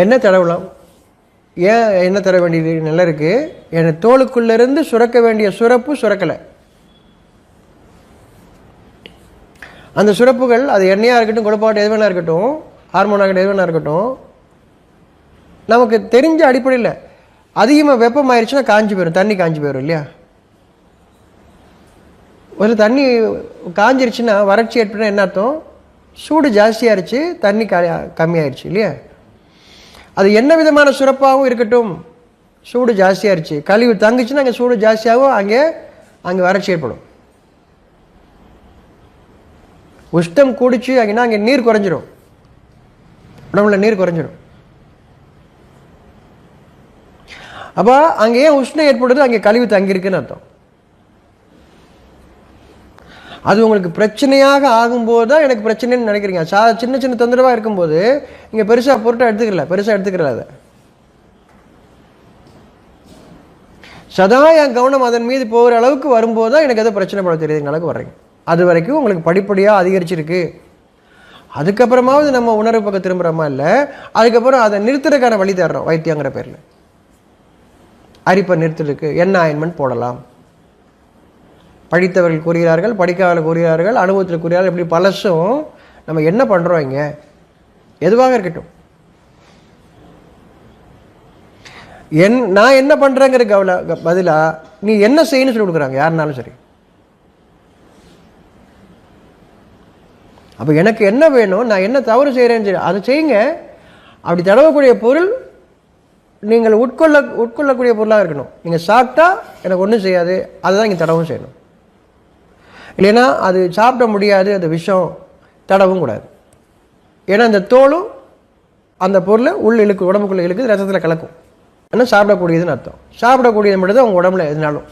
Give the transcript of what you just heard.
என்ன தடவலாம்? ஏன் என்ன தர வேண்டியது நல்லா இருக்குது? என் தோலுக்குள்ளேருந்து சுரக்க வேண்டிய சுரப்பு சுரக்கலை. அந்த சுரப்புகள், அது எண்ணெயாக இருக்கட்டும், குழப்பாட்டு எது வேணா இருக்கட்டும், ஹார்மோனாக எது வேணா இருக்கட்டும், நமக்கு தெரிஞ்ச அடிப்படையில் அதிகமாக வெப்பம் ஆயிடுச்சுன்னா காஞ்சி போயிடும், தண்ணி காஞ்சி போயிடும் இல்லையா? ஒரு தண்ணி காஞ்சிருச்சுன்னா வறட்சி ஏற்பட்டால் என்ன அர்த்தம்? சூடு ஜாஸ்தியாகிடுச்சு, தண்ணி கம்மியாயிடுச்சு இல்லையா? அது என்ன விதமான சுரப்பாகவும் இருக்கட்டும், சூடு ஜாஸ்தியாகிடுச்சு, கழிவு தங்குச்சுன்னா அங்கே சூடு ஜாஸ்தியாகவும் அங்கே வறட்சி ஏற்படும். உஷ்ணம் கூடிச்சு அப்படின்னா அங்கே நீர் குறைஞ்சிரும், உடம்புல நீர் குறைஞ்சிரும். அப்போ அங்கே ஏன் உஷ்ணம் ஏற்படுது? அங்கே கழிவு தங்கியிருக்குன்னு அர்த்தம். அது உங்களுக்கு பிரச்சனையாக ஆகும்போது தான் எனக்கு பிரச்சனைன்னு நினைக்கிறீங்க. சின்ன சின்ன தொந்தரவாக இருக்கும்போது இங்கே பெருசாக பொருட்டை எடுத்துக்கல அதை. சதா என் கவனம் அதன் மீது போகிற அளவுக்கு வரும்போது தான் எனக்கு எதோ பிரச்சனை பட தெரியுதுங்க அளவுக்கு வர்றீங்க. அது வரைக்கும் உங்களுக்கு படிப்படியாக அதிகரிச்சிருக்கு. அதுக்கப்புறமாவது நம்ம உணர்வு பக்கம் திரும்புகிறோமா இல்லை, அதுக்கப்புறம் அதை நிறுத்துறதுக்கான வழி தர்றோம் வைத்தியங்கிற பேரில். அரிப்பை நிறுத்துறதுக்கு என்ன ஆயின்மெண்ட் போடலாம்? படித்தவர்கள் கூறுகிறார்கள், படிக்காதவர்கள் கூறுகிறார்கள், அனுபவத்தில் கூறுகிறார்கள். இப்படி பலசும் நம்ம என்ன பண்ணுறோம் இங்கே? எதுவாக இருக்கட்டும், நான் என்ன பண்ணுறேங்கிற பதிலாக நீ என்ன செய்யணும்னு சொல்லி கொடுக்குறாங்க யாருனாலும் சரி. அப்போ எனக்கு என்ன வேணும், நான் என்ன தவறு செய்கிறேன்னு சரி அதை செய்யுங்க. அப்படி தடவக்கூடிய பொருள் நீங்கள் உட்கொள்ளக்கூடிய பொருளாக இருக்கணும். நீங்கள் சாப்பிட்டா எனக்கு ஒன்றும் செய்யாது, அதுதான் இங்கே தடவும் செய்யணும். இல்லைன்னா அது சாப்பிட முடியாது, அது விஷம், தடவும் கூடாது. ஏன்னா அந்த தோலும் அந்த பொருளை இழுக்கு, உடம்புக்குள்ளே இழுக்குது, ரத்தத்தில் கலக்கும். ஏன்னா சாப்பிடக்கூடியதுன்னு அர்த்தம். சாப்பிடக்கூடியது மட்டும் தான் உங்கள் உடம்புல எதுனாலும்